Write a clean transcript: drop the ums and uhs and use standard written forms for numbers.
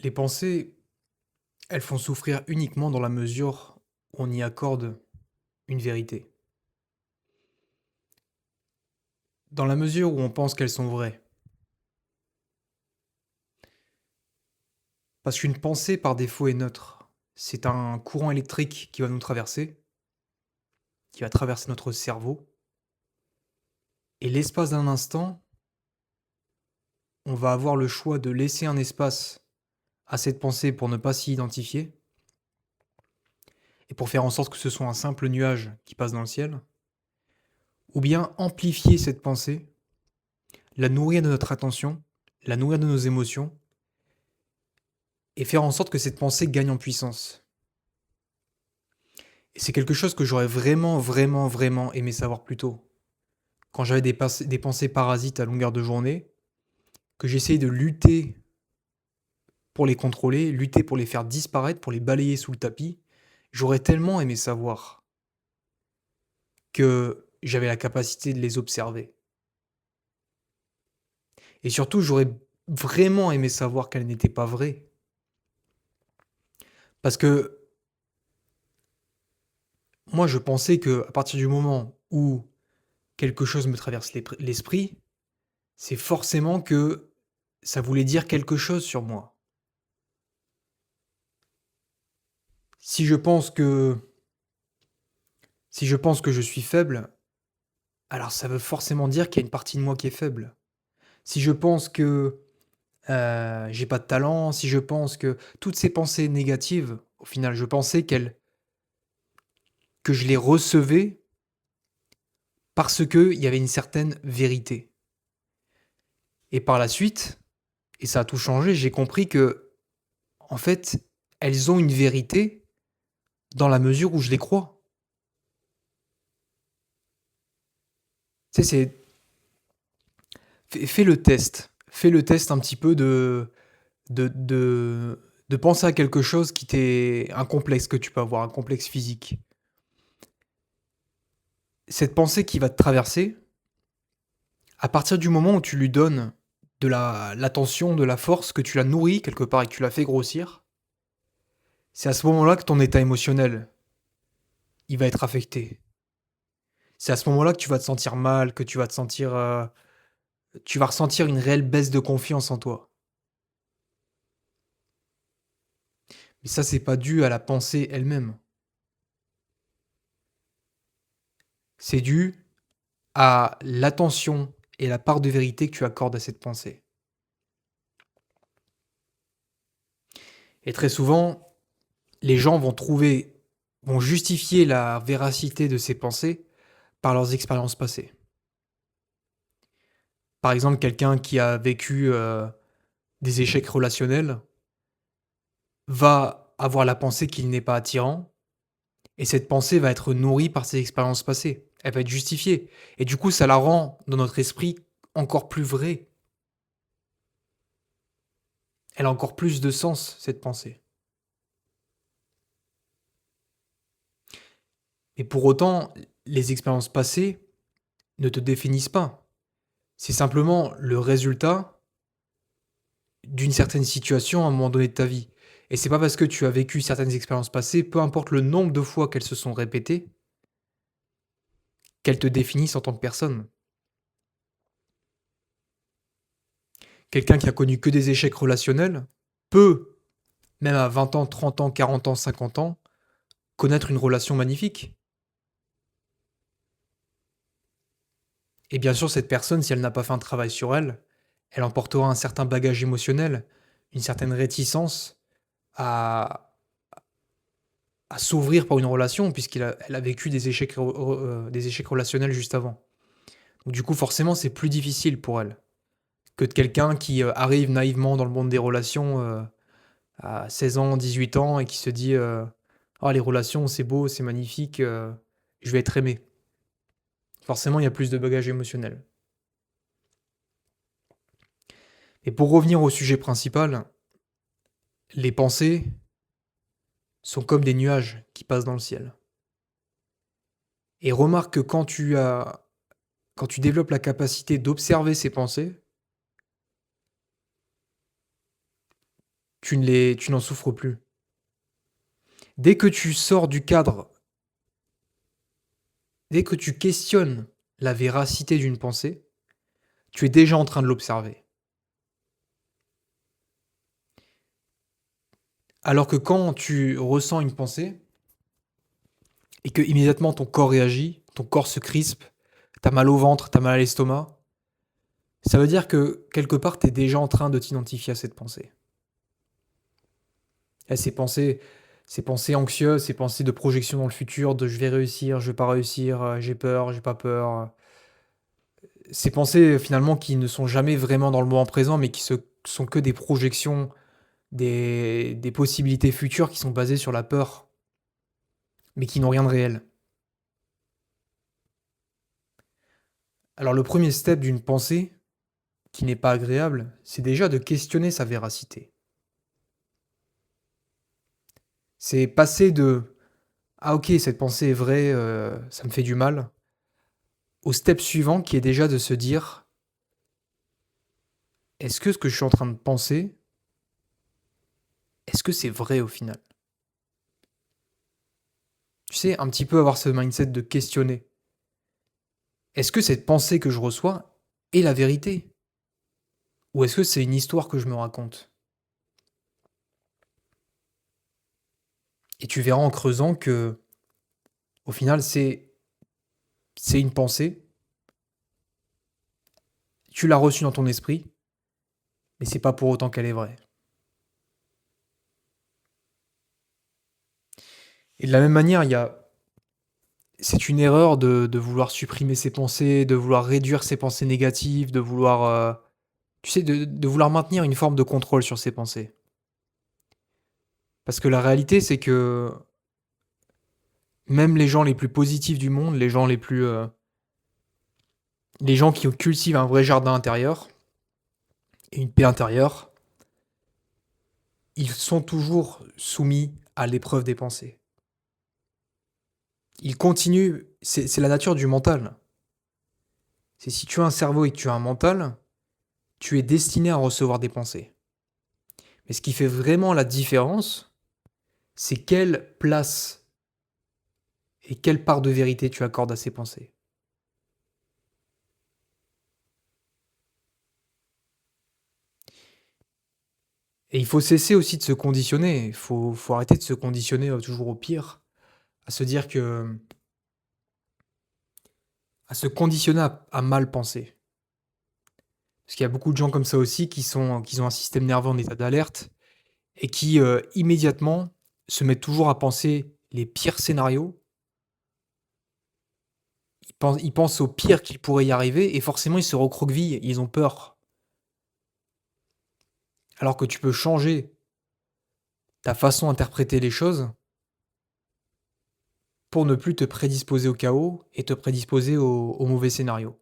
Les pensées, elles font souffrir uniquement dans la mesure où on y accorde une vérité. Dans la mesure où on pense qu'elles sont vraies. Parce qu'une pensée, par défaut, est neutre. C'est un courant électrique qui va nous traverser, qui va traverser notre cerveau. Et l'espace d'un instant, on va avoir le choix de laisser un espace à cette pensée pour ne pas s'y identifier, et pour faire en sorte que ce soit un simple nuage qui passe dans le ciel, ou bien amplifier cette pensée, la nourrir de notre attention, la nourrir de nos émotions, et faire en sorte que cette pensée gagne en puissance. Et c'est quelque chose que j'aurais vraiment, vraiment, vraiment aimé savoir plus tôt. Quand j'avais des pensées parasites à longueur de journée, que j'essayais de lutter pour les contrôler, lutter pour les faire disparaître, pour les balayer sous le tapis, j'aurais tellement aimé savoir que j'avais la capacité de les observer. Et surtout, j'aurais vraiment aimé savoir qu'elles n'étaient pas vraies. Parce que moi, je pensais que à partir du moment où quelque chose me traverse l'esprit, c'est forcément que ça voulait dire quelque chose sur moi. Si je pense que si je pense que je suis faible, alors ça veut forcément dire qu'il y a une partie de moi qui est faible. Si je pense que, j'ai pas de talent, si je pense que toutes ces pensées négatives, au final, je pensais que je les recevais parce qu'il y avait une certaine vérité. Et par la suite, et ça a tout changé, j'ai compris que en fait, elles ont une vérité dans la mesure où je les crois. Tu sais, c'est fais le test. Fais le test un petit peu de de de penser à quelque chose qui t'est un complexe que tu peux avoir, un complexe physique. Cette pensée qui va te traverser, à partir du moment où tu lui donnes de l'attention, de la force, que tu la nourris quelque part et que tu la fais grossir, c'est à ce moment-là que ton état émotionnel, il va être affecté. C'est à ce moment-là que tu vas te sentir mal, que tu vas te sentir, tu vas ressentir une réelle baisse de confiance en toi. Mais ça, c'est pas dû à la pensée elle-même. C'est dû à l'attention et la part de vérité que tu accordes à cette pensée. Et très souvent, les gens vont justifier la véracité de ces pensées par leurs expériences passées. Par exemple, quelqu'un qui a vécu des échecs relationnels va avoir la pensée qu'il n'est pas attirant, et cette pensée va être nourrie par ses expériences passées. Elle va être justifiée. Et du coup, ça la rend, dans notre esprit, encore plus vraie. Elle a encore plus de sens, cette pensée. Et pour autant, les expériences passées ne te définissent pas. C'est simplement le résultat d'une certaine situation à un moment donné de ta vie. Et c'est pas parce que tu as vécu certaines expériences passées, peu importe le nombre de fois qu'elles se sont répétées, qu'elles te définissent en tant que personne. Quelqu'un qui a connu que des échecs relationnels peut, même à 20 ans, 30 ans, 40 ans, 50 ans, connaître une relation magnifique. Et bien sûr, cette personne, si elle n'a pas fait un travail sur elle, elle emportera un certain bagage émotionnel, une certaine réticence à, à s'ouvrir pour une relation, elle a vécu des échecs relationnels juste avant. Donc, du coup, forcément, c'est plus difficile pour elle que de quelqu'un qui arrive naïvement dans le monde des relations à 16 ans, 18 ans et qui se dit ah, les relations, c'est beau, c'est magnifique, je vais être aimé. Forcément, il y a plus de bagage émotionnel. Et pour revenir au sujet principal, les pensées sont comme des nuages qui passent dans le ciel. Et remarque que quand tu développes la capacité d'observer ces pensées, tu n'en souffres plus. Dès que tu sors du cadre, dès que tu questionnes la véracité d'une pensée, tu es déjà en train de l'observer. Alors que quand tu ressens une pensée et que immédiatement ton corps réagit, ton corps se crispe, t'as mal au ventre, t'as mal à l'estomac, ça veut dire que quelque part tu es déjà en train de t'identifier à cette pensée. Et ces pensées anxieuses, ces pensées de projection dans le futur, de je vais réussir, je vais pas réussir, j'ai peur, j'ai pas peur. Ces pensées finalement qui ne sont jamais vraiment dans le moment présent, mais qui sont que des projections, des possibilités futures qui sont basées sur la peur, mais qui n'ont rien de réel. Alors le premier step d'une pensée, qui n'est pas agréable, c'est déjà de questionner sa véracité. C'est passer de «Ah OK, cette pensée est vraie, ça me fait du mal», au step suivant qui est déjà de se dire: «Est-ce que ce que je suis en train de penser, est-ce que c'est vrai au final?» Tu sais, un petit peu avoir ce mindset de questionner. Est-ce que cette pensée que je reçois est la vérité? Ou est-ce que c'est une histoire que je me raconte? Et tu verras en creusant que, au final, c'est une pensée, tu l'as reçue dans ton esprit, mais c'est pas pour autant qu'elle est vraie. Et de la même manière, c'est une erreur de vouloir supprimer ses pensées, de vouloir réduire ses pensées négatives, de vouloir, tu sais, de vouloir maintenir une forme de contrôle sur ses pensées. Parce que la réalité, c'est que même les gens les plus positifs du monde, les gens qui cultivent un vrai jardin intérieur et une paix intérieure, ils sont toujours soumis à l'épreuve des pensées. Ils continuent, c'est la nature du mental. C'est si tu as un cerveau et que tu as un mental, tu es destiné à recevoir des pensées. Mais ce qui fait vraiment la différence, c'est quelle place et quelle part de vérité tu accordes à ces pensées. Et il faut cesser aussi de se conditionner. Il faut arrêter de se conditionner toujours au pire, à se dire que, à se conditionner à mal penser. Parce qu'il y a beaucoup de gens comme ça aussi qui ont un système nerveux en état d'alerte et qui, immédiatement, se mettent toujours à penser les pires scénarios. Ils pensent au pire qui pourrait y arriver et forcément ils se recroquevillent, ils ont peur. Alors que tu peux changer ta façon d'interpréter les choses pour ne plus te prédisposer au chaos et te prédisposer aux mauvais scénarios.